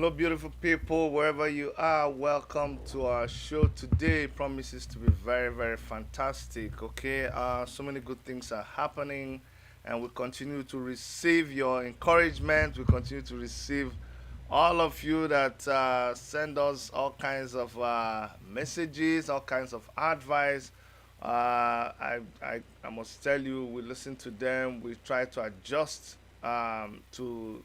Hello, beautiful people, wherever you are. Welcome to our show today. Promises to be very, very fantastic. Okay, so many good things are happening, and we continue to receive your encouragement. We continue to receive all of you that send us all kinds of messages, all kinds of advice. I must tell you, we listen to them. We try to adjust to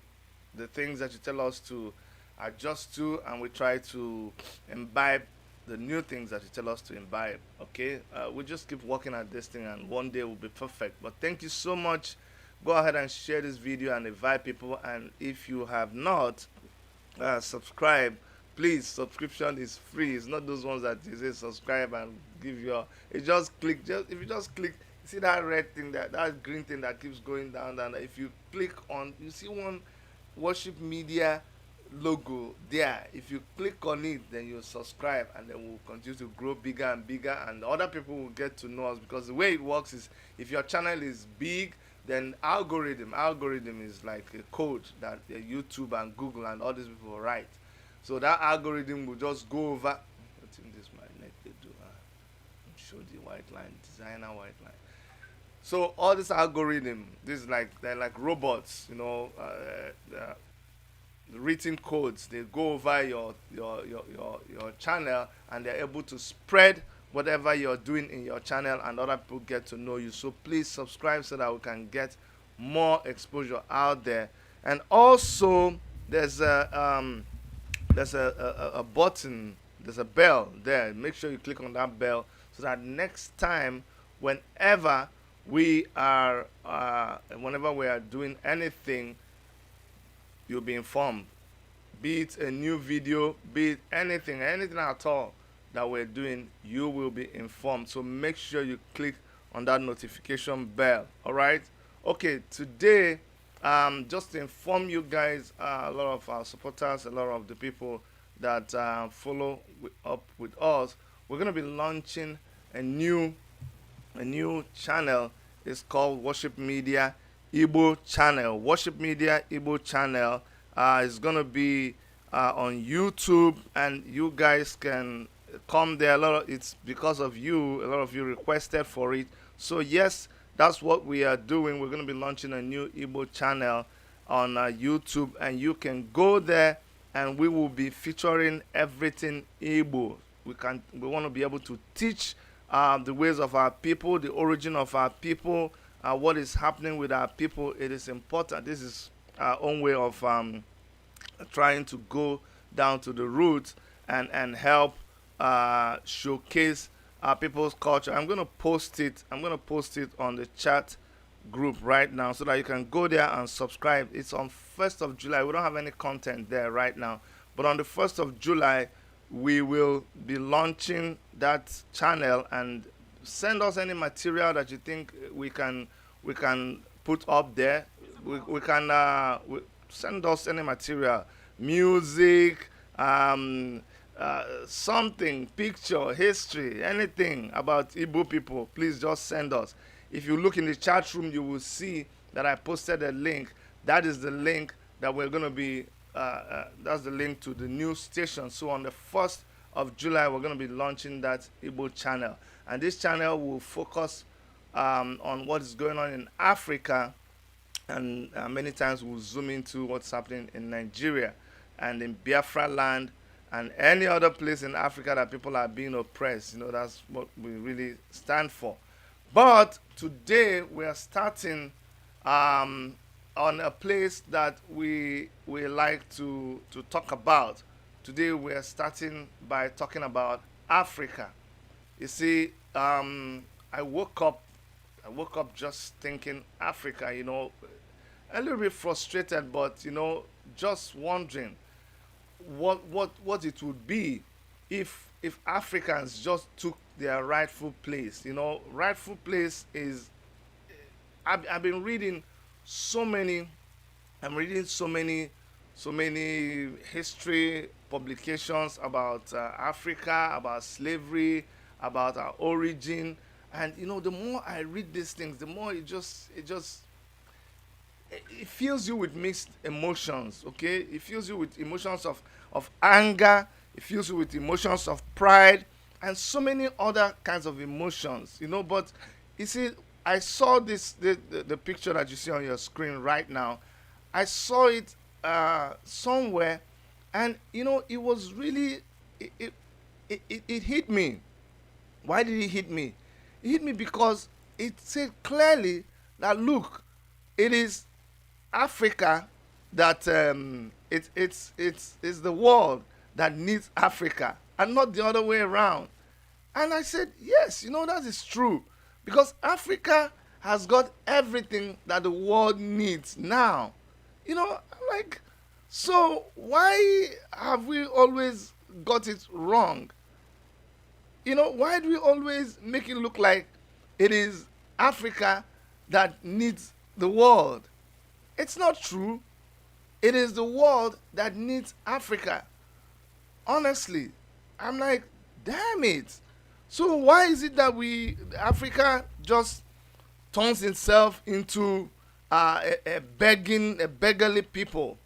the things that you tell us to adjust to, and we try to imbibe the new things that you tell us to imbibe. Okay, we just keep working at this thing, and one day will be perfect. But thank you so much. Go ahead and share this video and invite people. And if you have not subscribed, please, subscription is free. It's not those ones that you say subscribe and give your. It just click. Just if you just click, see that red thing, that green thing that keeps going down, down. If you click on, you see one worship media logo there. If you click on it, then you subscribe, and then we'll continue to grow bigger and bigger, and other people will get to know us. Because the way it works is, if your channel is big, then algorithm is like a code that YouTube and Google and all these people write. So that algorithm will just go over. I think this might let they do. Show the white line, designer white line. So all this algorithm, this is like, they're like robots, the written codes. They go over your channel, and they're able to spread whatever you're doing in your channel, and other people get to know you. So please subscribe so that we can get more exposure out there. And also, there's a button, there's a bell there. Make sure you click on that bell so that next time, whenever whenever we are doing anything, you'll be informed. Be it a new video, be it anything at all that we're doing, you will be informed. So make sure you click on that notification bell. All right. Okay. Today, just to inform you guys, a lot of our supporters, a lot of the people that follow up with us, we're gonna be launching a new channel. It's called Worship Media Igbo Channel. Worship Media Igbo Channel is gonna be on YouTube, and you guys can come there. It's because of you. A lot of you requested for it. So yes, that's what we are doing. We're gonna be launching a new Igbo channel on YouTube, and you can go there, and we will be featuring everything Igbo. We want to be able to teach the ways of our people, the origin of our people, what is happening with our people. It is important. This is our own way of trying to go down to the roots and help showcase our people's culture. I'm gonna post it. I'm gonna post it on the chat group right now so that you can go there and subscribe. It's on 1st of July. We don't have any content there right now, but on the 1st of July, we will be launching that channel. And send us any material that you think we can put up there. Send us any material, music, something, picture, history, anything about Igbo people. Please just send us. If you look in the chat room, you will see that I posted a link. That is the link that we're going to be that's the link to the new station. So on the 1st of July, we're going to be launching that Igbo channel, and this channel will focus on what is going on in Africa, and many times we'll zoom into what's happening in Nigeria and in Biafra land and any other place in Africa that people are being oppressed. That's what we really stand for. But today we are starting on a place that we like to talk about. Today we are starting by talking about Africa. You see, I woke up just thinking Africa. A little bit frustrated, but just wondering what it would be if Africans just took their rightful place. Rightful place is, I've been reading so many I'm reading so many history publications about Africa, about slavery, about our origin. And the more I read these things, the more it just it fills you with mixed emotions. Okay, it fills you with emotions of anger. It fills you with emotions of pride and so many other kinds of emotions. But you see, I saw the picture that you see on your screen right now. I saw it somewhere, and it was really it hit me. Why did it hit me? It hit me because it said clearly that, look, it is Africa that it's the world that needs Africa and not the other way around. And I said, yes, that is true, because Africa has got everything that the world needs now. I'm like, so why have we always got it wrong? Why do we always make it look like it is Africa that needs the world? It's not true. It is the world that needs Africa. Honestly, I'm like, damn it. So why is it that Africa just turns itself into a beggarly people,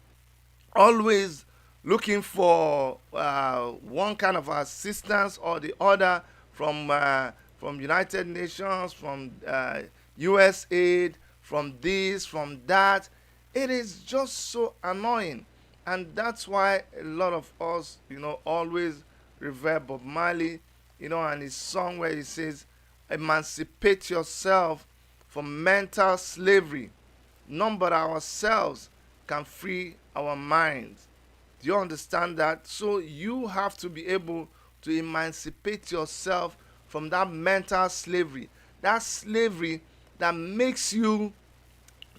always looking for one kind of assistance or the other from United Nations, from U.S. aid, from this, from that. It is just so annoying, and that's why a lot of us, always revere Bob Marley, and his song where he says, "Emancipate yourself from mental slavery. None but ourselves can free our minds." Do you understand that? So you have to be able to emancipate yourself from that mental slavery. That slavery that makes you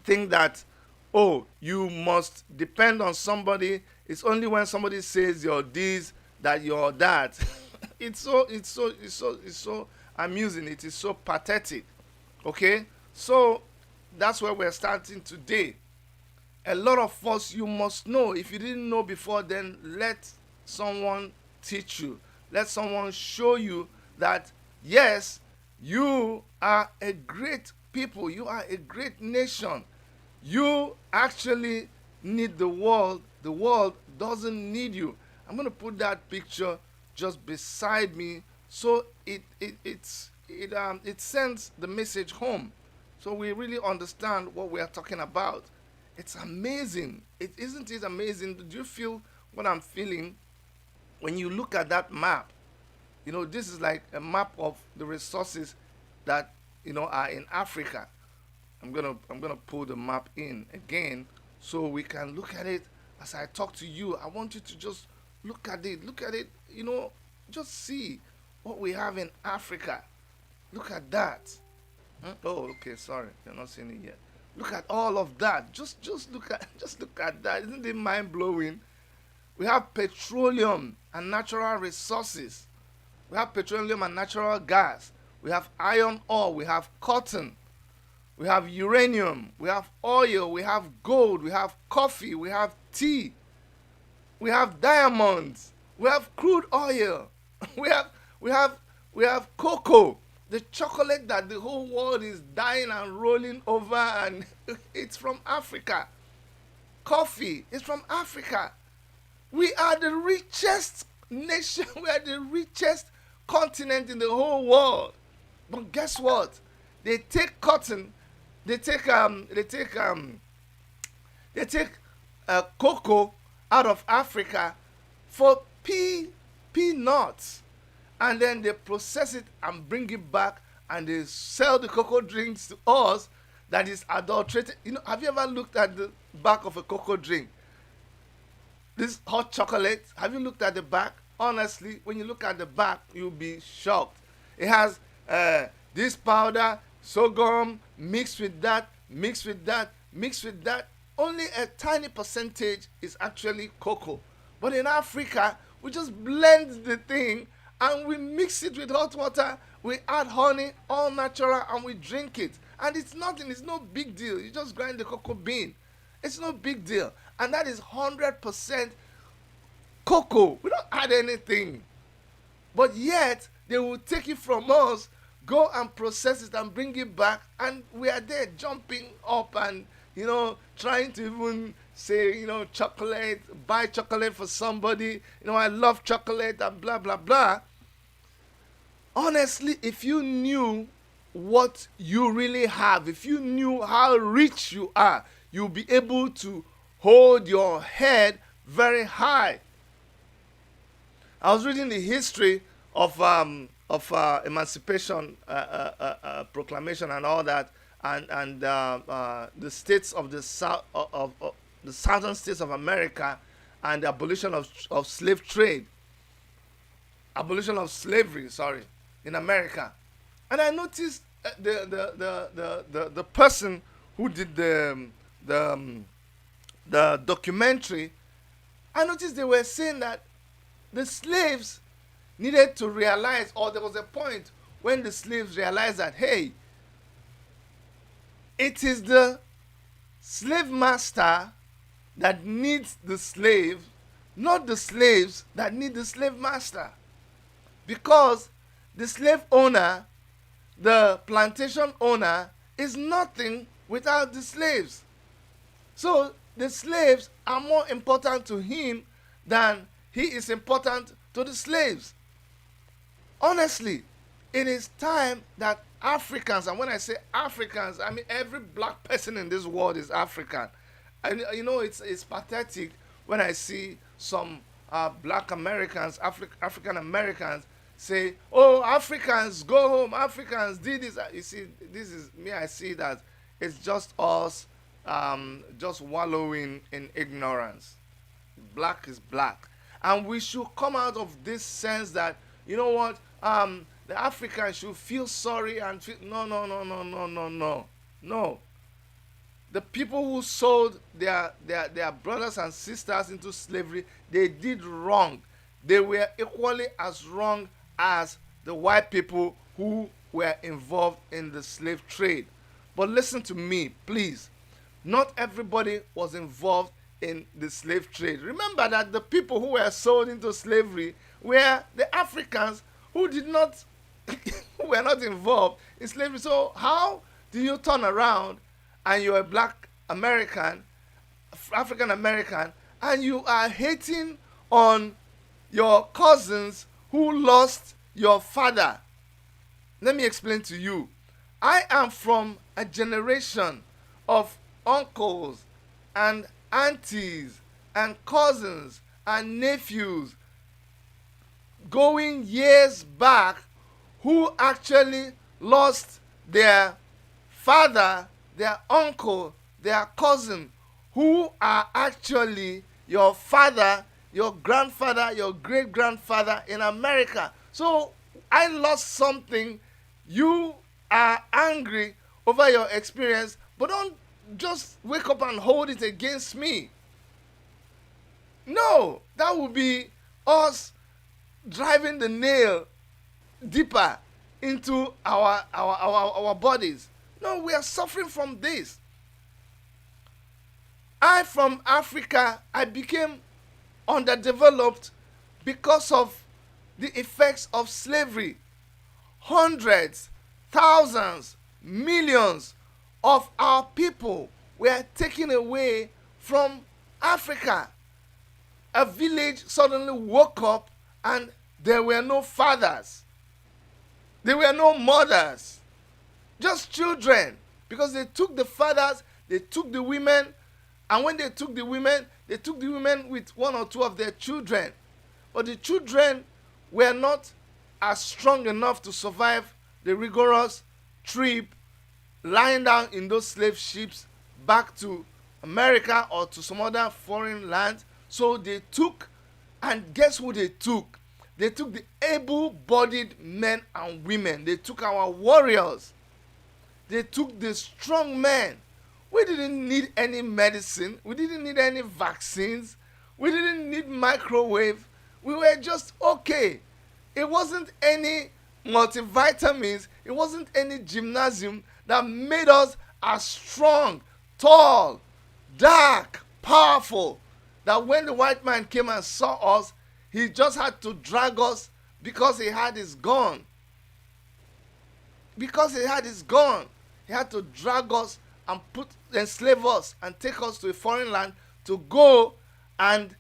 think that, oh, you must depend on somebody. It's only when somebody says you're this that you're that. It's so amusing. It is so pathetic. Okay? So that's where we're starting today. A lot of us, you must know. If you didn't know before, then let someone teach you. Let someone show you that, yes, you are a great people. You are a great nation. You actually need the world. The world doesn't need you. I'm going to put that picture just beside me, so it sends the message home, so we really understand what we are talking about. It's amazing. Isn't it amazing? Do you feel what I'm feeling when you look at that map? This is like a map of the resources that are in Africa. I'm gonna pull the map in again so we can look at it as I talk to you. I want you to just look at it. Look at it. Just see what we have in Africa. Look at that. Oh, okay. Sorry, you're not seeing it yet. Look at all of that. Just look at just look at that. Isn't it mind blowing? We have petroleum and natural resources. We have petroleum and natural gas. We have iron ore. We have cotton. We have uranium. We have oil. We have gold. We have coffee. We have tea. We have diamonds. We have crude oil. We have we have we have cocoa, the chocolate that the whole world is dying and rolling over, and it's from Africa. Coffee is from Africa. We are the richest nation. We are the richest continent in the whole world. But guess what? They take cotton. They take cocoa out of Africa for peanuts, and then they process it and bring it back, and they sell the cocoa drinks to us that is adulterated. Have you ever looked at the back of a cocoa drink? This hot chocolate, have you looked at the back? Honestly, when you look at the back, you'll be shocked. It has this powder, sorghum, mixed with that, mixed with that, mixed with that. Only a tiny percentage is actually cocoa. But in Africa, we just blend the thing and we mix it with hot water. We add honey, all natural, and we drink it. And it's nothing, it's no big deal. You just grind the cocoa bean. It's no big deal. And that is 100% cocoa. We don't add anything. But yet, they will take it from us, go and process it and bring it back, and we are there jumping up and trying to even say, chocolate, buy chocolate for somebody, I love chocolate and blah, blah, blah. Honestly, if you knew what you really have, if you knew how rich you are, you'll be able to hold your head very high. I was reading the history of emancipation proclamation and all that, and the states of the south of the southern states of America, and the abolition of slave trade, abolition of slavery, sorry, in America. And I noticed the person who did the documentary. I noticed they were saying that the slaves needed to realize, or there was a point when the slaves realized that, hey, it is the slave master that needs the slave, not the slaves that need the slave master. Because the slave owner, the plantation owner, is nothing without the slaves. So the slaves are more important to him than he is important to the slaves. Honestly, it is time that Africans, and when I say Africans, I mean every black person in this world is African. And it's pathetic when I see some black Americans, African Americans, say, "Oh, Africans, go home. Africans did this." You see, this is me. I see that it's just us, just wallowing in ignorance. Black is black, and we should come out of this sense that, you know what, the Africans should feel sorry and feel, no, no, no, no, no, no, no, no. The people who sold their brothers and sisters into slavery, they did wrong. They were equally as wrong as the white people who were involved in the slave trade. But listen to me, please. Not everybody was involved in the slave trade. Remember that the people who were sold into slavery were the Africans who did not who were not involved in slavery. So how do you turn around and you're a black American, African American, and you are hating on your cousins who lost your father? Let me explain to you. I am from a generation of uncles and aunties and cousins and nephews going years back who actually lost their father, their uncle, their cousin, who are actually your father, your grandfather, your great grandfather in America. So I lost something. You are angry over your experience, but don't just wake up and hold it against me. No, that would be us driving the nail deeper into our bodies. No, we are suffering from this. I, from Africa, I became underdeveloped because of the effects of slavery. Hundreds, thousands, millions of our people were taken away from Africa. A village suddenly woke up and there were no fathers. There were no mothers. Just children. Because they took the fathers, they took the women, and when they took the women with one or two of their children. But the children were not as strong enough to survive the rigorous trip lying down in those slave ships back to America or to some other foreign land. So they took, and guess who they took? They took the able-bodied men and women. They took our warriors. They took the strong men. We didn't need any medicine. We didn't need any vaccines. We didn't need microwave. We were just okay. It wasn't any multivitamins. It wasn't any gymnasium that made us as strong, tall, dark, powerful, that when the white man came and saw us, he just had to drag us because he had his gun. Because he had his gun, he had to drag us and enslave us and take us to a foreign land to go and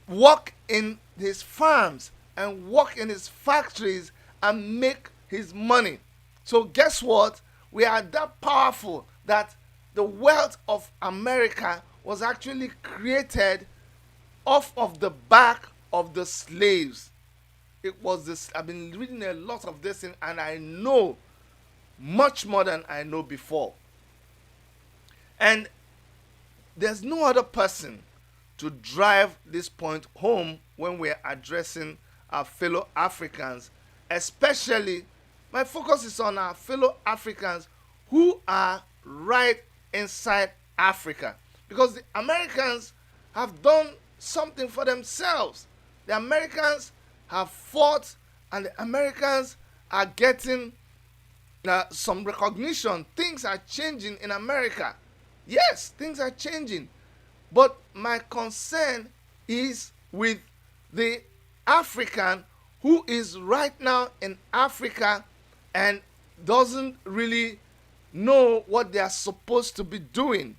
work in his farms and work in his factories and make his money. So guess what? We are that powerful that the wealth of America was actually created off of the back of the slaves. It was this. I've been reading a lot of this thing, and I know much more than I know before. And there's no other person to drive this point home when we're addressing our fellow Africans. Especially, my focus is on our fellow Africans who are right inside Africa. Because the Americans have done something for themselves. The Americans have fought, and the Americans are getting some recognition. Things are changing in America. Yes, things are changing. But my concern is with the African who is right now in Africa and doesn't really know what they are supposed to be doing.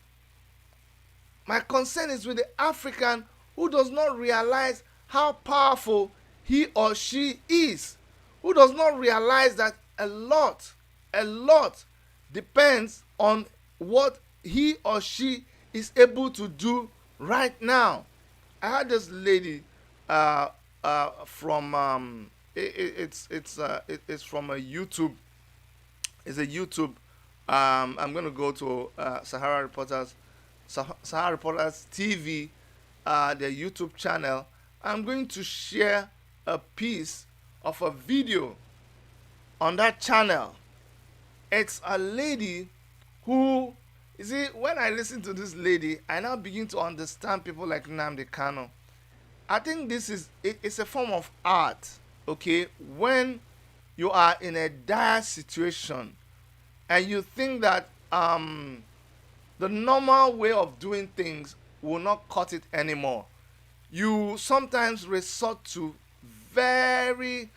My concern is with the African who does not realize how powerful he or she is, who does not realize that a lot depends on what he or she is able to do right now. I had this lady from it's from a YouTube. It's a YouTube. I'm gonna go to Sahara Reporters TV, their YouTube channel. I'm going to share a piece of a video on that channel. It's a lady who, you see, when I listen to this lady, I now begin to understand people like Nnamdi Kanu. I think it's a form of art, okay? When you are in a dire situation and you think that the normal way of doing things will not cut it anymore, you sometimes resort to very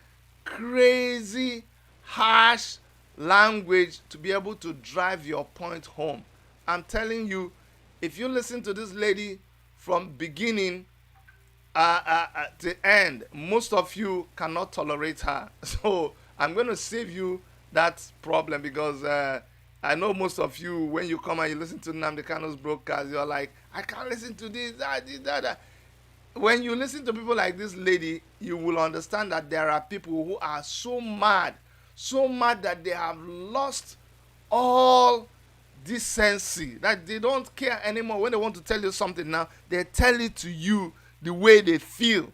crazy, harsh language to be able to drive your point home. I'm telling you, if you listen to this lady from beginning to end, most of you cannot tolerate her. So I'm going to save you that problem, because I know most of you, when you come and you listen to Nnamdi Kanu's broadcast, you're like, I can't listen to this, that. When you listen to people like this lady, you will understand that there are people who are so mad that they have lost all decency, that they don't care anymore. When they want to tell you something now, they tell it to you the way they feel.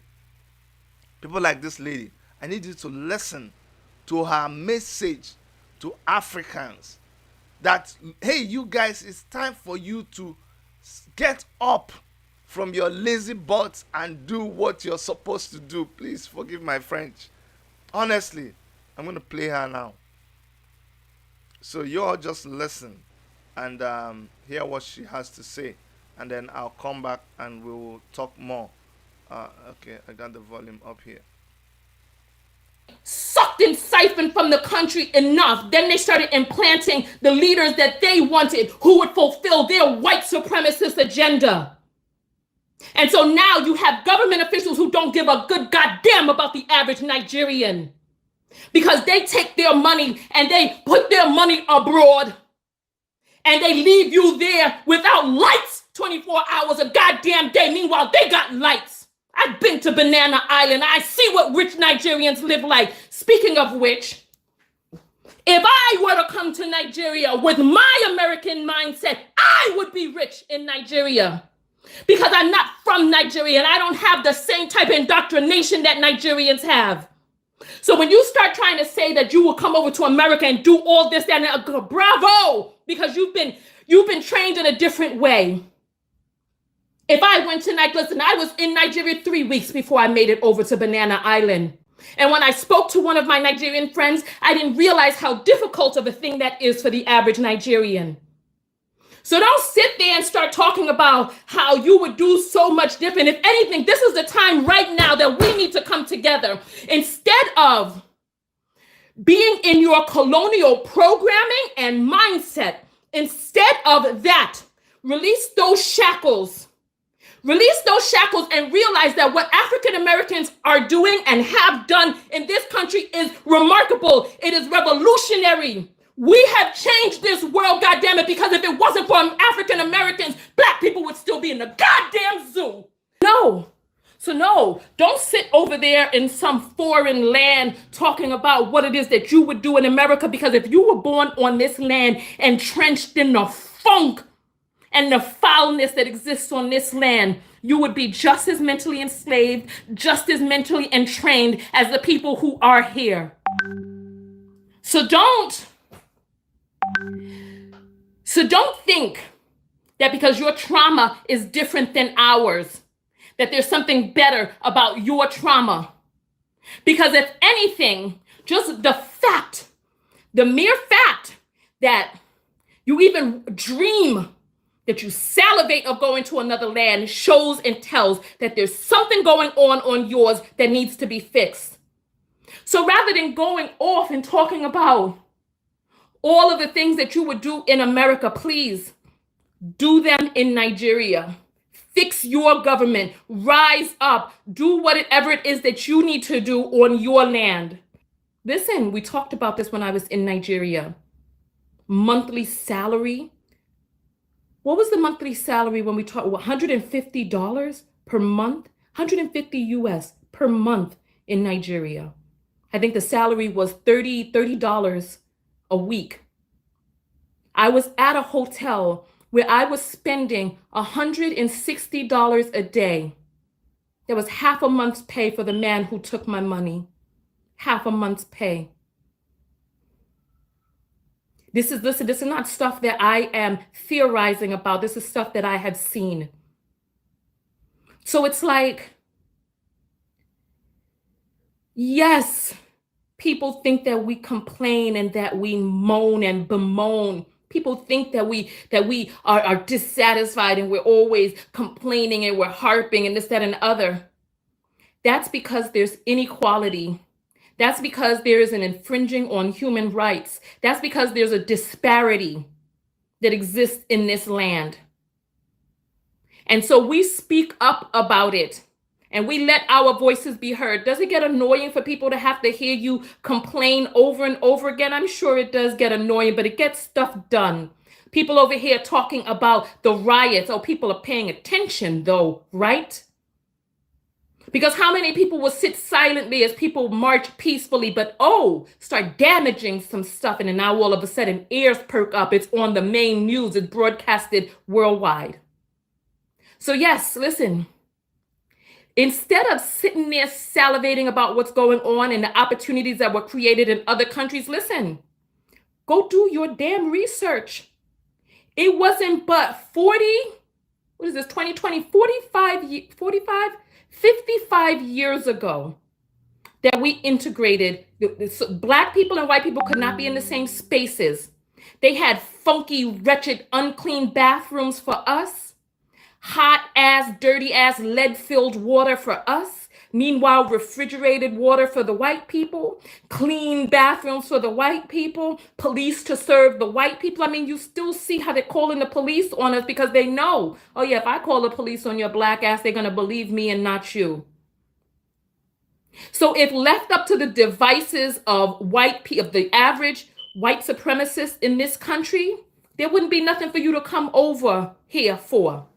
People like this lady, I need you to listen to her message to Africans that, hey, you guys, it's time for you to get up from your lazy butts and do what you're supposed to do. Please forgive my French. Honestly, I'm going to play her now. So you all just listen and hear what she has to say. And then I'll come back and we will talk more. Okay, I got the volume up here. Sucked and siphoned from the country enough. Then they started implanting the leaders that they wanted, who would fulfill their white supremacist agenda. And so now you have government officials who don't give a good goddamn about the average Nigerian, because they take their money and they put their money abroad and they leave you there without lights 24 hours a goddamn day. Meanwhile, they got lights. I've been to Banana Island. I see what rich Nigerians live like. Speaking of which, if I were to come to Nigeria with my American mindset, I would be rich in Nigeria, because I'm not from Nigeria and I don't have the same type of indoctrination that Nigerians have. So when you start trying to say that you will come over to America and do all this, that, and bravo, because you've been trained in a different way. If I went to listen, I was in Nigeria 3 weeks before I made it over to Banana Island. And when I spoke to one of my Nigerian friends, I didn't realize how difficult of a thing that is for the average Nigerian. So don't sit there and start talking about how you would do so much different. If anything, this is the time right now that we need to come together. Instead of being in your colonial programming and mindset, instead of that. Release those shackles. Release those shackles and realize that what African Americans are doing and have done in this country is remarkable. It is revolutionary. We have changed this world, goddammit, because if it wasn't for African Americans, black people would still be in the goddamn zoo. No. So no, don't sit over there in some foreign land talking about what it is that you would do in America, because if you were born on this land entrenched in the funk and the foulness that exists on this land, you would be just as mentally enslaved, just as mentally entrained as the people who are here. So don't think that because your trauma is different than ours, that there's something better about your trauma. Because if anything, just the mere fact that you even dream, that you salivate of going to another land, shows and tells that there's something going on yours that needs to be fixed. So rather than going off and talking about all of the things that you would do in America, please do them in Nigeria. Fix your government. Rise up. Do whatever it is that you need to do on your land. Listen, we talked about this when I was in Nigeria. Monthly salary. What was the monthly salary when we talked? $150 per month? 150 US per month in Nigeria. I think the salary was $30 a week. I was at a hotel where I was spending $160 a day. That was half a month's pay for the man who took my money. Half a month's pay. This is not stuff that I am theorizing about. This is stuff that I have seen. So it's like, yes, people think that we complain and that we moan and bemoan. People think that we are dissatisfied and we're always complaining and we're harping and this, that, and the other. That's because there's inequality. That's because there is an infringing on human rights. That's because there's a disparity that exists in this land. And so we speak up about it and we let our voices be heard. Does it get annoying for people to have to hear you complain over and over again? I'm sure it does get annoying, but it gets stuff done. People over here talking about the riots. Oh, people are paying attention though, right? Because how many people will sit silently as people march peacefully, but start damaging some stuff, and then now all of a sudden ears perk up. It's on the main news. It's broadcasted worldwide. So yes, listen. Instead of sitting there salivating about what's going on and the opportunities that were created in other countries, listen, go do your damn research. It wasn't but 55 years ago that we integrated. Black people and white people could not be in the same spaces. They had funky, wretched, unclean bathrooms for us. Hot ass, dirty ass, lead-filled water for us. Meanwhile, refrigerated water for the white people. Clean bathrooms for the white people. Police to serve the white people. I mean, you still see how they're calling the police on us because they know, oh yeah, if I call the police on your black ass, they're going to believe me and not you. So if left up to the devices of the average white supremacists in this country, there wouldn't be nothing for you to come over here for.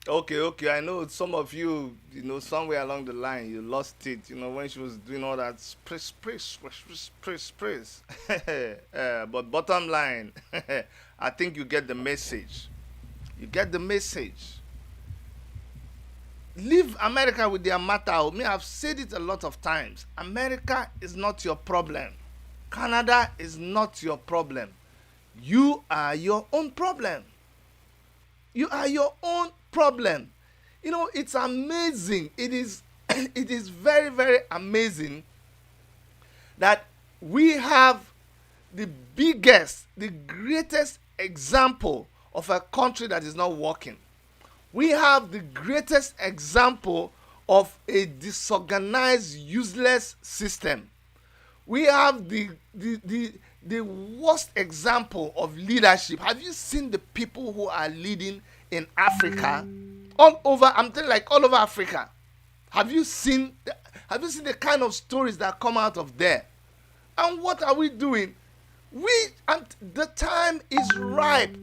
Okay. I know some of you, somewhere along the line, you lost it. When she was doing all that praise. But bottom line, I think you get the message. You get the message. Leave America with their matter. Me, I've said it a lot of times. America is not your problem. Canada is not your problem. You are your own problem. You are your own problem. It's amazing. It is very, very amazing that we have the greatest example of a country that is not working. We have the greatest example of a disorganized, useless system. We have the worst example of leadership. Have you seen the people who are leading in Africa? All over, I'm telling you, like all over Africa. Have you seen the kind of stories that come out of there? And what are we doing? The time is ripe.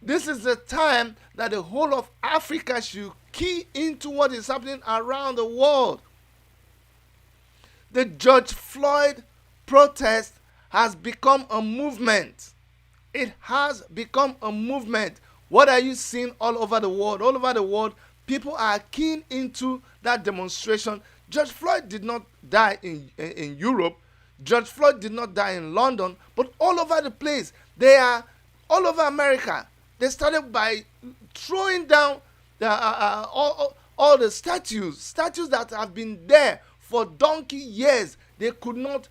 This is the time that the whole of Africa should key into what is happening around the world. The George Floyd protest has become a movement. It has become a movement. What are you seeing all over the world? All over the world, people are keen into that demonstration. George Floyd did not die in Europe. George Floyd did not die in London. But all over the place, they are all over America. They started by throwing down all the statues that have been there for donkey years. They could not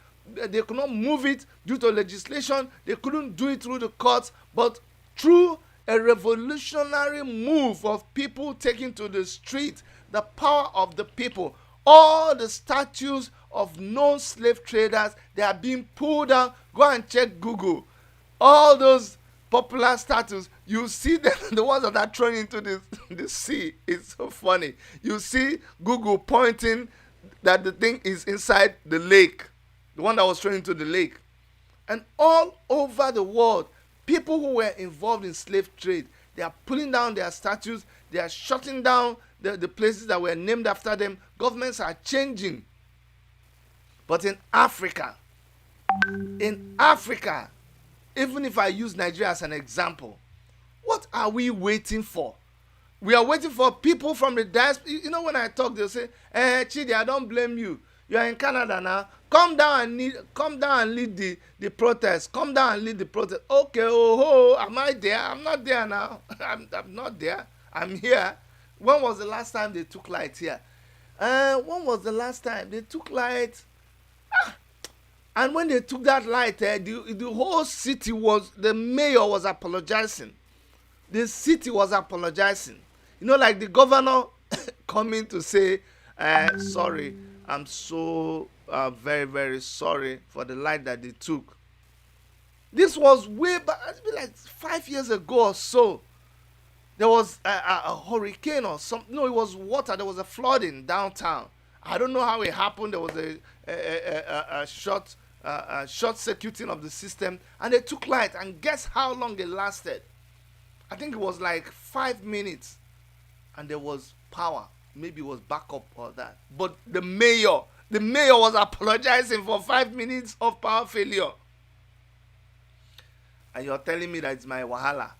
move it due to legislation. They couldn't do it through the courts, but through a revolutionary move of people taking to the street, the power of the people, all the statues of known slave traders, they are being pulled down. Go and check Google. All those popular statues, you see them, the ones that are thrown into the sea. It's so funny. You see Google pointing that the thing is inside the lake, the one that was thrown into the lake. And all over the world, people who were involved in slave trade, they are pulling down their statues. They are shutting down the places that were named after them. Governments are changing. But in Africa, even if I use Nigeria as an example, what are we waiting for? We are waiting for people from the diaspora. You know, when I talk, they'll say, Chidi, I don't blame you. You are in Canada now. Come down and lead the protest. Come down and lead the protest. Okay, am I there? I'm not there now. I'm not there. I'm here. When was the last time they took light here? When was the last time they took light? And when they took that light, the whole city the mayor was apologizing. The city was apologizing. You know, like the governor coming to say, sorry, I'm so very, very sorry for the light that they took. This was way back, it's been like 5 years ago or so. There was a hurricane or something. No, it was water. There was a flooding downtown. I don't know how it happened. There was a short circuiting of the system, and they took light. And guess how long it lasted? I think it was like 5 minutes, and there was power. Maybe it was backup or that. But the mayor was apologizing for 5 minutes of power failure. And you're telling me that it's my wahala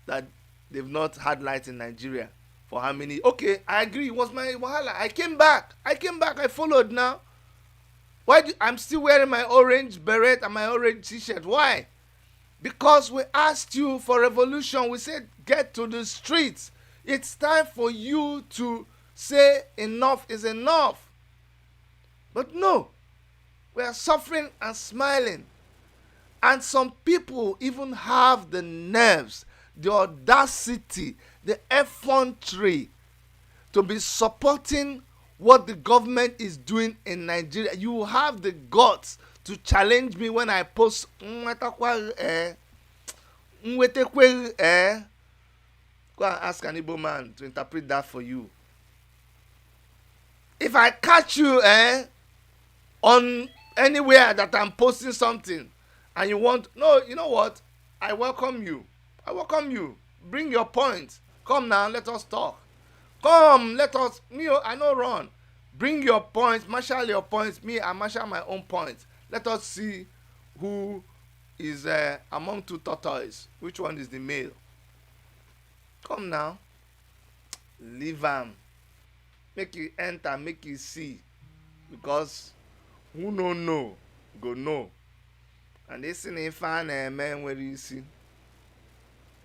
that they've not had light in Nigeria for how many? Okay, I agree. It was my wahala. I came back. I followed now. I'm still wearing my orange beret and my orange t-shirt. Why? Because we asked you for revolution. We said, get to the streets. It's time for you to say enough is enough. But no, we are suffering and smiling. And some people even have the nerves, the audacity, the effrontery to be supporting what the government is doing in Nigeria. You have the guts to challenge me when I post go and ask an Igbo man to interpret that for you. If I catch you on anywhere that I'm posting something and you want, no, you know what? I welcome you. Bring your point. Come now, let us talk. Come, I know run. Bring your points, marshal your points. Me, I marshal my own points. Let us see who is among two tortoises. Which one is the male? Come now. Leave him. Make you enter, make you see. Because who no know, go know. And this is a fan man where you see.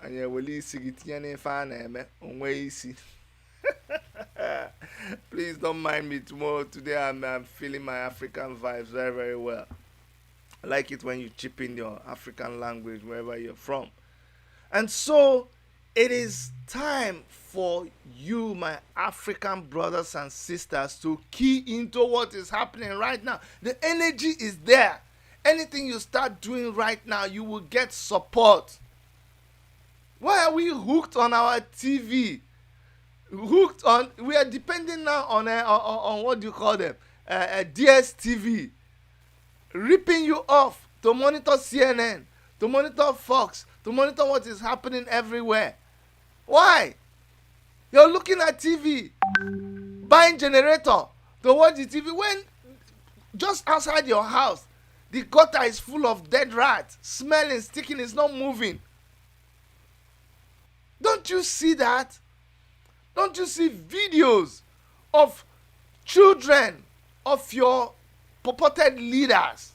And you will see it in fan where you see. Please don't mind me tomorrow. Today I'm feeling my African vibes very, very well. I like it when you chip in your African language wherever you're from. And so It is time for you, my African brothers and sisters, to key into what is happening right now. The energy is there. Anything you start doing right now, you will get support. Why are we hooked on our TV? We are depending now on what do you call them? DSTV, ripping you off to monitor CNN, to monitor Fox, to monitor what is happening everywhere. Why? You're looking at TV, buying generator to watch the TV when just outside your house, the gutter is full of dead rats, smelling, sticking, it's not moving. Don't you see that? Don't you see videos of children of your purported leaders?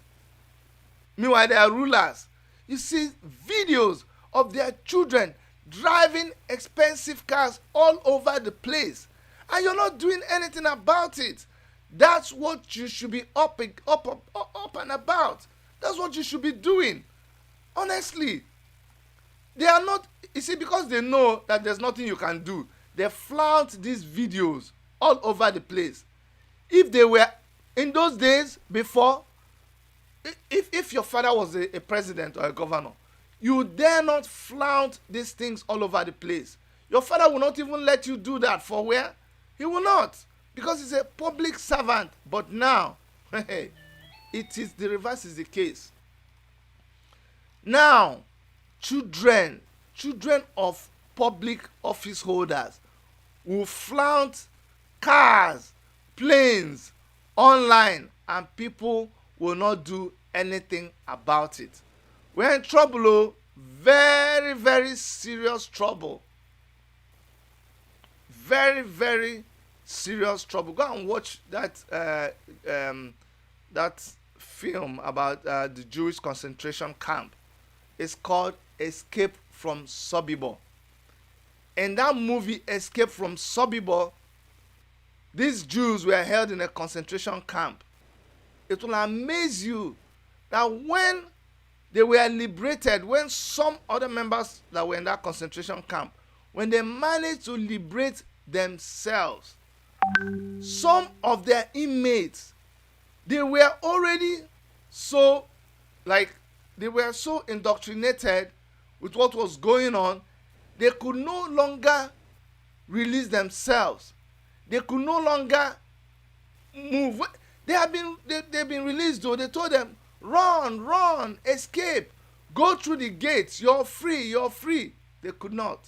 Meanwhile, they are rulers. You see videos of their children driving expensive cars all over the place, and you're not doing anything about it. That's what you should be up and about. That's what you should be doing. Honestly, they are not. You see, because they know that there's nothing you can do, they flout these videos all over the place. If they were in those days before, if your father was a president or a governor, you dare not flaunt these things all over the place. Your father will not even let you do that. For where? He will not, because he's a public servant. But now, it is the reverse is the case. Now, children of public office holders will flaunt cars, planes, online, and people will not do anything about it. We're in trouble, oh, very, very serious trouble. Very, very serious trouble. Go and watch that film about the Jewish concentration camp. It's called Escape from Sobibor. In that movie, Escape from Sobibor, these Jews were held in a concentration camp. It will amaze you that when they were liberated, when some other members that were in that concentration camp, when they managed to liberate themselves, some of their inmates, they were already so, they were so indoctrinated with what was going on, they could no longer release themselves. They could no longer move. They've been released though. They told them, run, escape, go through the gates, you're free. They could not.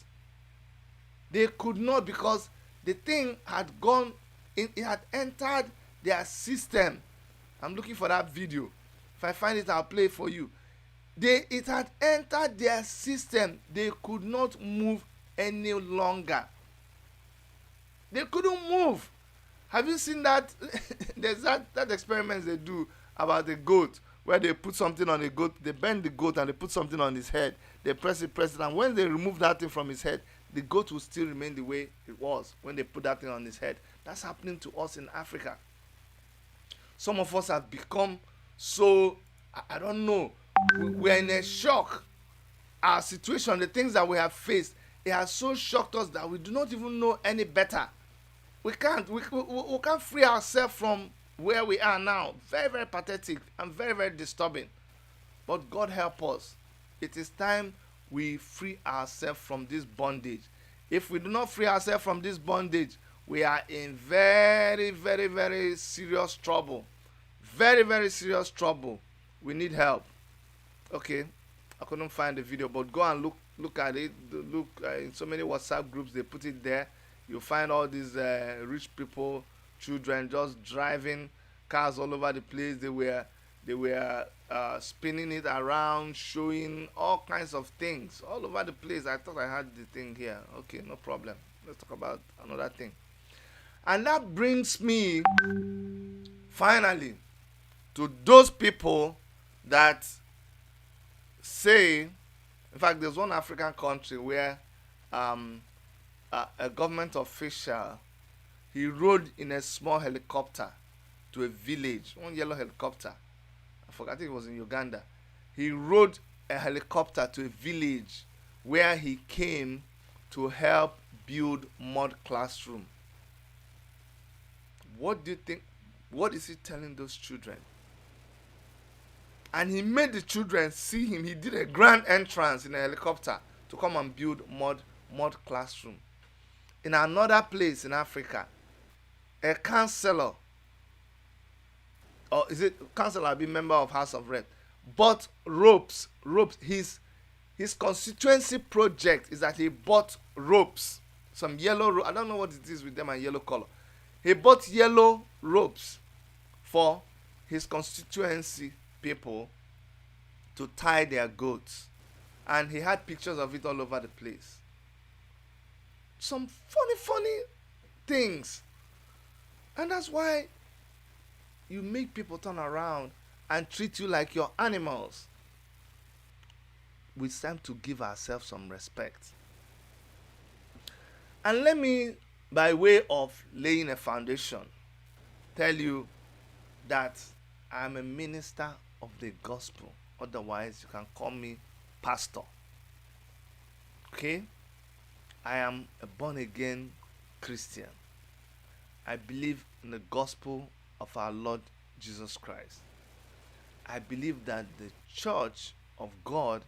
Because the thing had gone, it had entered their system. I'm looking for that video. If I find it, I'll play it for you. It had entered their system. They could not move any longer. They couldn't move. Have you seen that? There's that experiment they do about the goat, where they put something on a goat, they bend the goat and they put something on his head. They press it, and when they remove that thing from his head, the goat will still remain the way it was when they put that thing on his head. That's happening to us in Africa. Some of us have become so, I don't know, we're in a shock. Our situation, the things that we have faced, it has so shocked us that we do not even know any better. We can't free ourselves from where we are now. Very, very pathetic and very, very disturbing. But God help us. It is time we free ourselves from this bondage. If we do not free ourselves from this bondage, we are in very, very, very serious trouble. Very, very serious trouble. We need help. Okay, I couldn't find the video, but go and look at it. Look in so many WhatsApp groups, they put it there. You'll find all these rich people, children just driving cars all over the place. They were spinning it around, showing all kinds of things all over the place. I thought I had the thing here. Okay, no problem. Let's talk about another thing. And that brings me finally to those people that say, in fact, there's one African country where a government official, he rode in a small helicopter to a village, one yellow helicopter. I forgot, I think it was in Uganda. He rode a helicopter to a village where he came to help build mud classroom. What do you think? What is he telling those children? And he made the children see him. He did a grand entrance in a helicopter to come and build mud classroom. In another place in Africa, a councillor, or is it councillor, be member of House of Rep, bought ropes. His constituency project is that he bought ropes, some yellow rope. I don't know what it is with them and yellow color. He bought yellow ropes for his constituency people to tie their goats, and he had pictures of it all over the place. Some funny things, and that's why you make people turn around and treat you like your animals. It's time to give ourselves some respect. And let me, by way of laying a foundation, tell you that I'm a minister of the gospel. Otherwise, you can call me pastor. Okay? I am a born-again Christian. I believe in the gospel of our Lord Jesus Christ. I believe that the church of God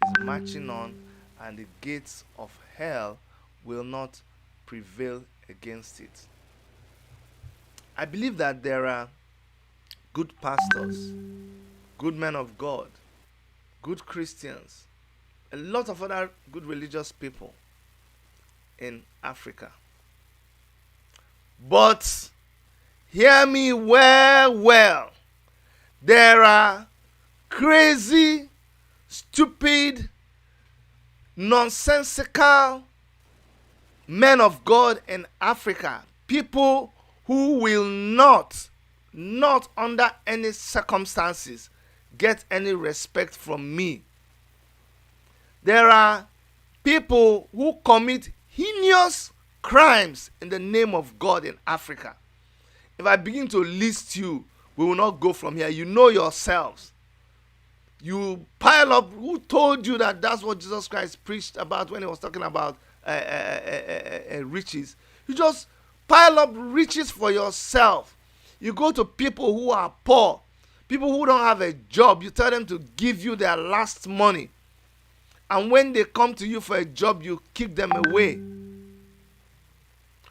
is marching on, and the gates of hell will not prevail against it. I believe that there are good pastors, good men of God, good Christians, a lot of other good religious people in Africa. But hear me well. There are crazy, stupid, nonsensical men of God in Africa. People who will not under any circumstances get any respect from me. There are people who commit heinous crimes in the name of God in Africa. If I begin to list you, we will not go from here. You know yourselves. You pile up. Who told you that that's what Jesus Christ preached about when he was talking about riches? You just pile up riches for yourself. You go to people who are poor, people who don't have a job. You tell them to give you their last money. And when they come to you for a job, you kick them away.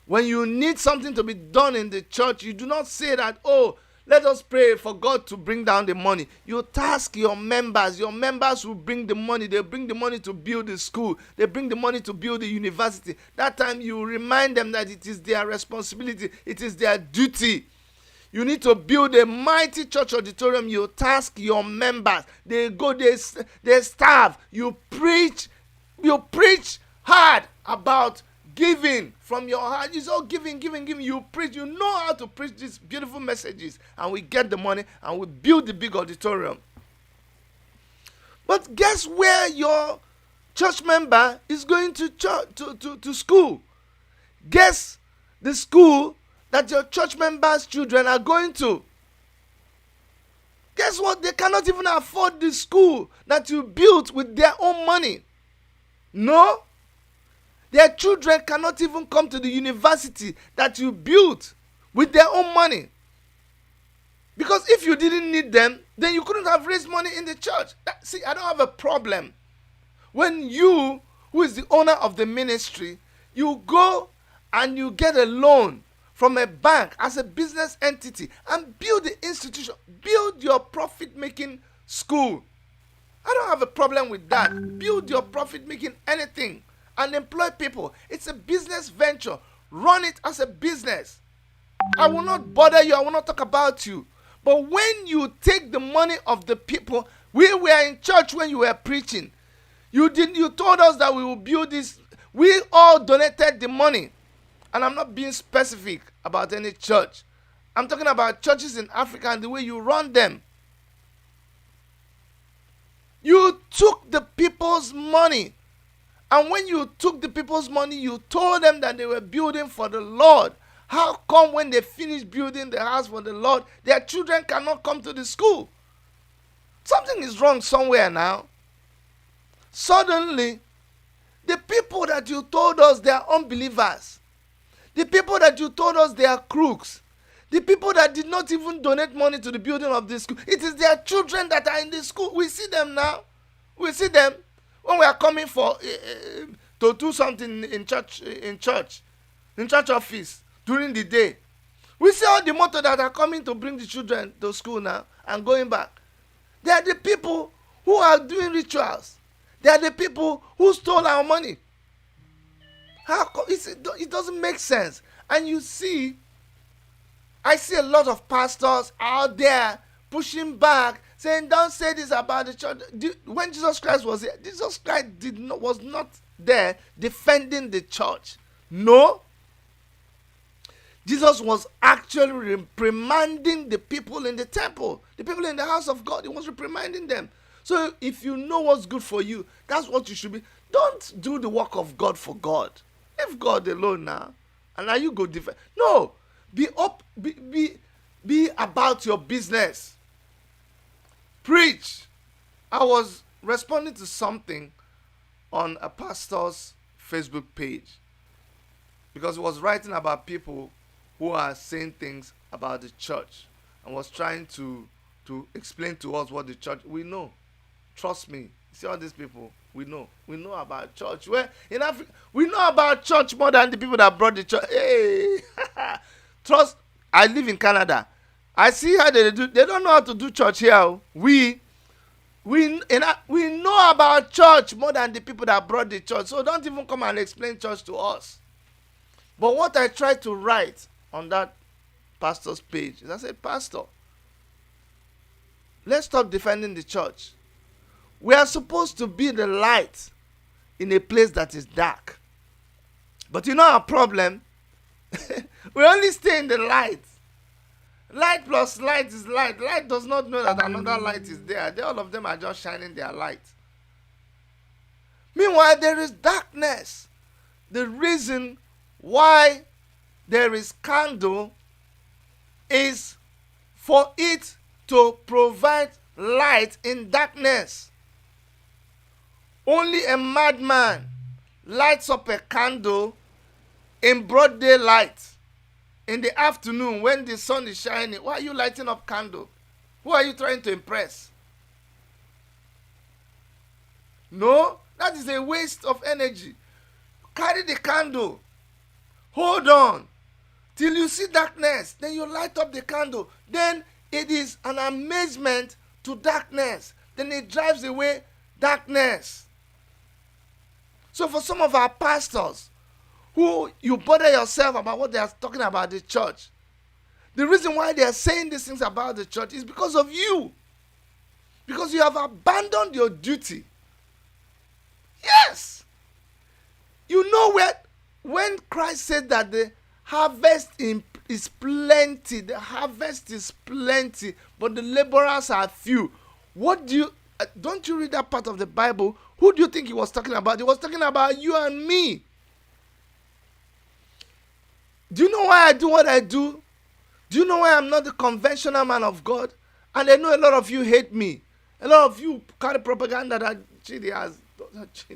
When you need something to be done in the church, you do not say that, oh, let us pray for God to bring down the money. You task your members. Your members will bring the money. They bring the money to build the school. They bring the money to build the university. That time you remind them that it is their responsibility. It is their duty. You need to build a mighty church auditorium. You task your members. They go, they starve. You preach hard about giving from your heart. It's all giving. You preach. You know how to preach these beautiful messages. And we get the money and we build the big auditorium. But guess where your church member is going to school? Guess the school that your church members' children are going to. Guess what? They cannot even afford the school that you built with their own money. No. Their children cannot even come to the university that you built with their own money. Because if you didn't need them, then you couldn't have raised money in the church. See, I don't have a problem. When you, who is the owner of the ministry, you go and you get a loan from a bank as a business entity and build the institution, build your profit-making school. I don't have a problem with that. Build your profit-making anything and employ people. It's a business venture. Run it as a business. I will not bother you. I will not talk about you. But when you take the money of the people, we were in church when you were preaching. You told us that we will build this. We all donated the money. And I'm not being specific about any church. I'm talking about churches in Africa and the way you run them. You took the people's money. And when you took the people's money, you told them that they were building for the Lord. How come when they finish building the house for the Lord, their children cannot come to the school? Something is wrong somewhere now. Suddenly, The people that you told us they are unbelievers. The people that you told us they are crooks. The people that did not even donate money to the building of this school. It is their children that are in the school. We see them now. We see them when we are coming for to do something in church office during the day. We see all the motor that are coming to bring the children to school now and going back. They are the people who are doing rituals. They are the people who stole our money. It doesn't make sense. And you see, I see a lot of pastors out there pushing back, saying, don't say this about the church. When Jesus Christ was here, Jesus Christ was not there defending the church. No. Jesus was actually reprimanding the people in the temple, the people in the house of God. He was reprimanding them. So if you know what's good for you, that's what you should be. Don't do the work of God for God. Leave God alone now. And now you go defend. No. Be about your business. Preach. I was responding to something on a pastor's Facebook page because he was writing about people who are saying things about the church and was trying to explain to us what the church, we know. Trust me. See all these people, we know about church. Where in Africa, we know about church more than the people that brought the church. Hey, trust. I live in Canada. I see how they do. They don't know how to do church here. We know about church more than the people that brought the church. So don't even come and explain church to us. But what I tried to write on that pastor's page is I said, Pastor, let's stop defending the church. We are supposed to be the light in a place that is dark. But you know our problem? We only stay in the light. Light plus light is light. Light does not know that another light is there. All of them are just shining their light. Meanwhile, there is darkness. The reason why there is candle is for it to provide light in darkness. Only a madman lights up a candle in broad daylight. In the afternoon when the sun is shining. Why are you lighting up candle? Who are you trying to impress? No, that is a waste of energy. Carry the candle. Hold on till you see darkness. Then you light up the candle. Then it is an amazement to darkness. Then it drives away darkness. So for some of our pastors, who you bother yourself about what they are talking about the church, the reason why they are saying these things about the church is because of you. Because you have abandoned your duty. Yes. You know when Christ said that the harvest is plenty, the harvest is plenty, but the laborers are few. Don't you read that part of the Bible? Who do you think he was talking about? He was talking about you and me. Do you know why I do what I do? Do you know why I'm not the conventional man of God? And I know a lot of you hate me. A lot of you carry propaganda that Chidi,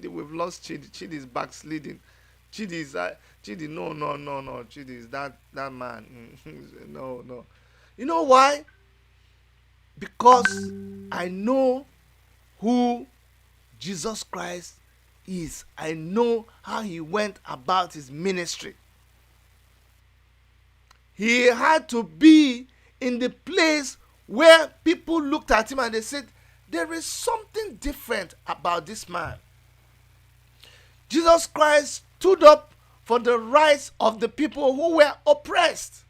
we've lost Chidi. Chidi is backsliding. Chidi is, no. Chidi is that man. No. You know why? Because I know who Jesus Christ is. I know how he went about his ministry. He had to be in the place where people looked at him and they said, there is something different about this man. Jesus Christ stood up for the rights of the people who were oppressed.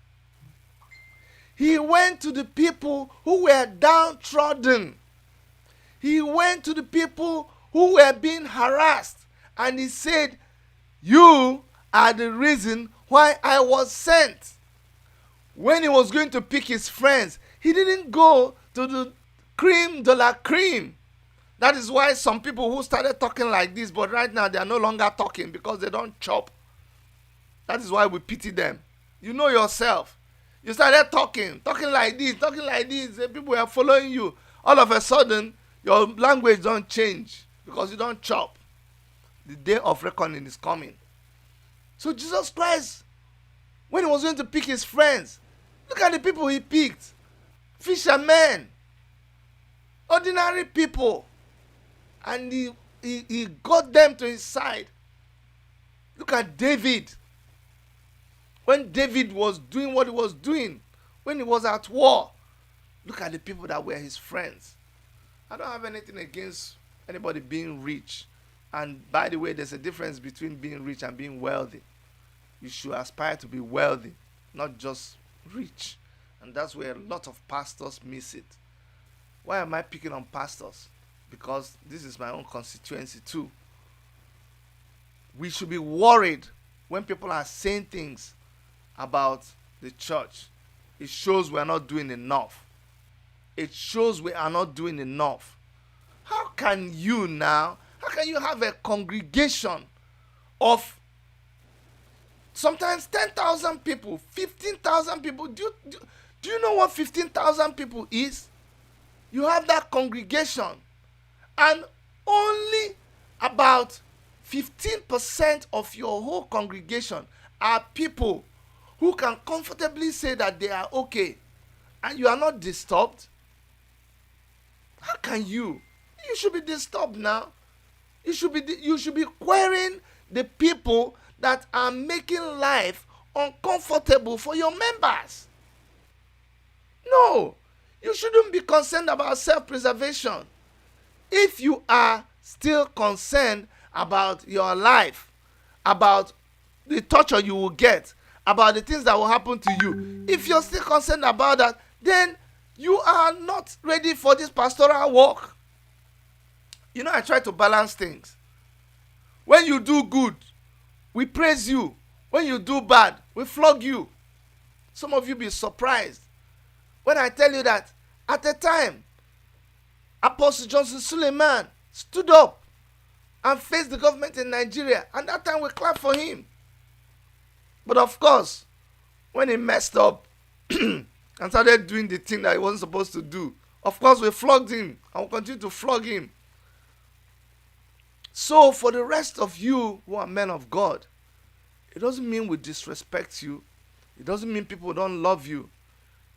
He went to the people who were downtrodden. He went to the people who were being harassed. And he said, you are the reason why I was sent. When he was going to pick his friends, he didn't go to the cream de la cream. That is why some people who started talking like this, but right now they are no longer talking because they don't chop. That is why we pity them. You know yourself. You started talking like this. People are following you. All of a sudden, your language don't change because you don't chop. The day of reckoning is coming. So Jesus Christ, when he was going to pick his friends, look at the people he picked. Fishermen, ordinary people. And he got them to his side. Look at David. When David was doing what he was doing, when he was at war, look at the people that were his friends. I don't have anything against anybody being rich. And by the way, there's a difference between being rich and being wealthy. You should aspire to be wealthy, not just rich. And that's where a lot of pastors miss it. Why am I picking on pastors? Because this is my own constituency too. We should be worried when people are saying things about the church. It shows we are not doing enough. It shows we are not doing enough. How can you have a congregation of sometimes 10,000 people, 15,000 people? Do you know what 15,000 people is? You have that congregation, and only about 15% of your whole congregation are people who can comfortably say that they are okay, and you are not disturbed. How can you? You should be disturbed now. You should be querying the people that are making life uncomfortable for your members. No, you shouldn't be concerned about self-preservation. If you are still concerned about your life, about the torture you will get, about the things that will happen to you, if you're still concerned about that, then you are not ready for this pastoral work. You know, I try to balance things. When you do good, we praise you. When you do bad, we flog you. Some of you be surprised when I tell you that at the time, Apostle Johnson Suleiman stood up and faced the government in Nigeria, and that time we clap for him. But of course, when he messed up and started doing the thing that he wasn't supposed to do, of course we flogged him and we'll continue to flog him. So for the rest of you who are men of God, it doesn't mean we disrespect you. It doesn't mean people don't love you.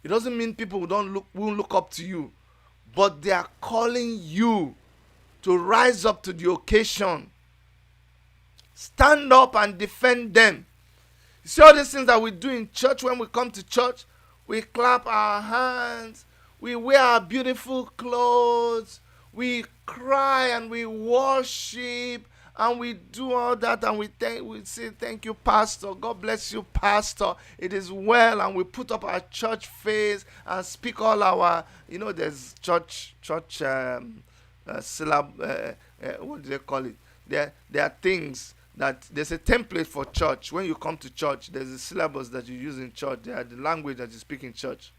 It doesn't mean people won't look up to you. But they are calling you to rise up to the occasion. Stand up and defend them. You see all these things that we do in church. When we come to church, we clap our hands, we wear our beautiful clothes, we cry and we worship, and we do all that, and we say thank you, Pastor. God bless you, Pastor. It is well, and we put up our church face and speak all our, there's church syllab. What do they call it? There are things that there's a template for church. When you come to church, there's a syllabus that you use in church. There are the language that you speak in church.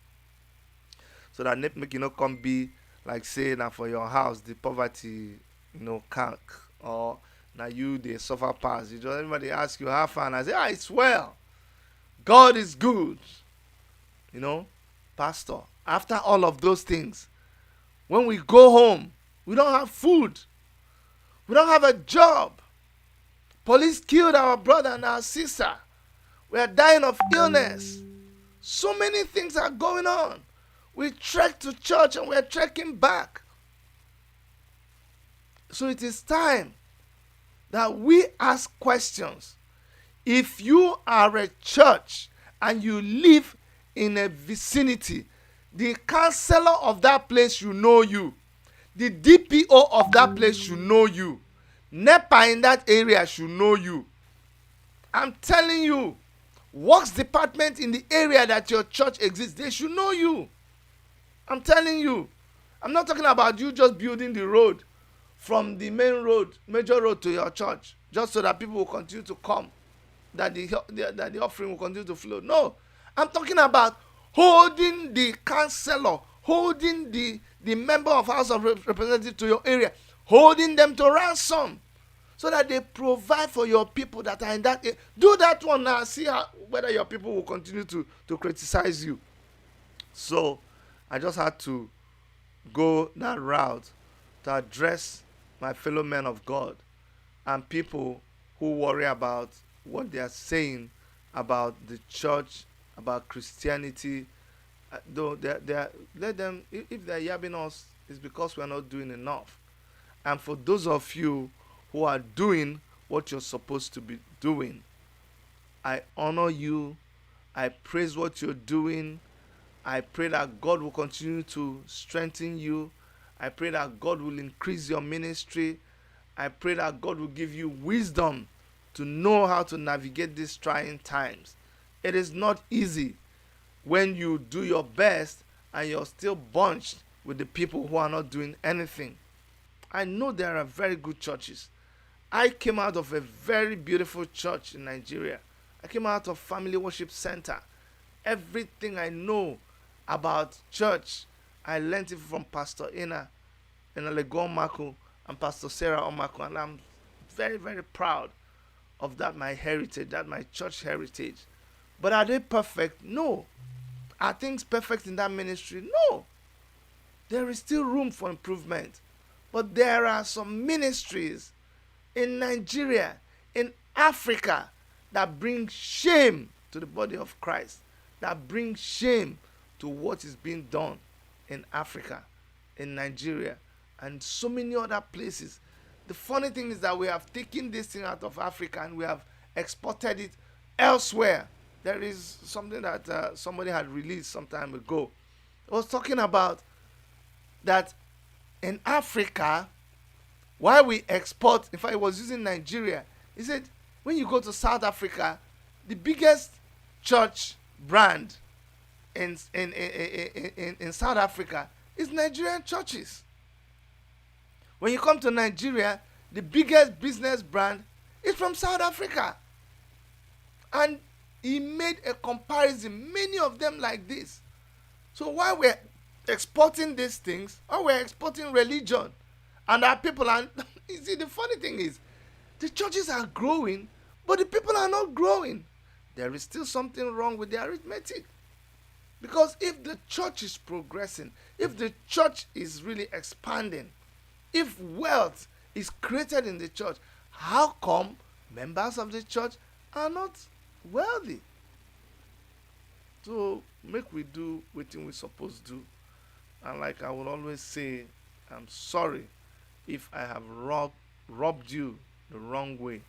So that make you not come be like saying that for your house the poverty, cank, or now you they suffer pass. You just everybody ask you how far, and I say, it's well. God is good. Pastor. After all of those things, when we go home, we don't have food. We don't have a job. Police killed our brother and our sister. We are dying of illness. So many things are going on. We trek to church and we are trekking back. So it is time that we ask questions. If you are a church and you live in a vicinity, the counselor of that place should know you. The DPO of that place should know you. NEPA in that area should know you. I'm telling you, works department in the area that your church exists, they should know you. I'm telling you. I'm not talking about you just building the road from the major road to your church, just so that people will continue to come, that the offering will continue to flow. No, I'm talking about holding the counselor, holding the member of House of Representatives to your area, holding them to ransom, so that they provide for your people that are in that area. Do that one now. See whether your people will continue to criticize you. So I just had to go that route to address my fellow men of God. and people who worry about what they are saying about the church, about Christianity. Though let them, if they're yabbing us, it's because we're not doing enough. And for those of you who are doing what you're supposed to be doing, I honor you. I praise what you're doing. I pray that God will continue to strengthen you. I pray that God will increase your ministry. I pray that God will give you wisdom to know how to navigate these trying times. It is not easy when you do your best and you're still bunched with the people who are not doing anything. I know there are very good churches. I came out of a very beautiful church in Nigeria. I came out of Family Worship Center. Everything I know about church, I learned it from Pastor Ina Legon Mako and Pastor Sarah Omako, and I'm very, very proud of that, my heritage, that my church heritage. But are they perfect? No. Are things perfect in that ministry? No. There is still room for improvement. But there are some ministries in Nigeria, in Africa, that bring shame to the body of Christ, that bring shame to what is being done in Africa, in Nigeria, and so many other places. The funny thing is that we have taken this thing out of Africa and we have exported it elsewhere. There is something that somebody had released some time ago. I was talking about that in Africa, why we export, in fact, it was using Nigeria. He said, when you go to South Africa, the biggest church brand in South Africa is Nigerian churches. When you come to Nigeria, the biggest business brand is from South Africa. And he made a comparison, many of them like this. So while we're exporting these things, or we're exporting religion, and our people are, you see, the funny thing is, the churches are growing, but the people are not growing. There is still something wrong with the arithmetic. Because if the church is progressing, if the church is really expanding, if wealth is created in the church, how come members of the church are not wealthy? So make we do what we supposed to do. And like I will always say, I'm sorry if I have robbed you the wrong way.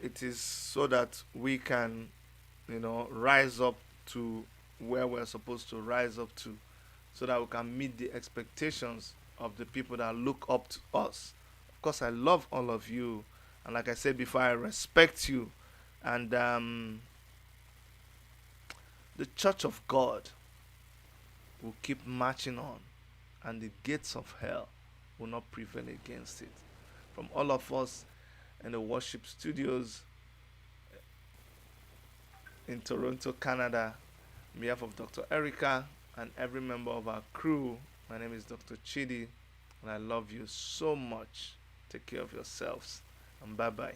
It is so that we can, rise up to where we're supposed to rise up to, so that we can meet the expectations of the people that look up to us. Of course, I love all of you, and like I said before, I respect you. And the Church of God will keep marching on, and the gates of hell will not prevail against it. From all of us in the worship studios in Toronto, Canada, on behalf of Dr. Erica and every member of our crew, my name is Dr. Chidi, and I love you so much. Take care of yourselves, and bye-bye.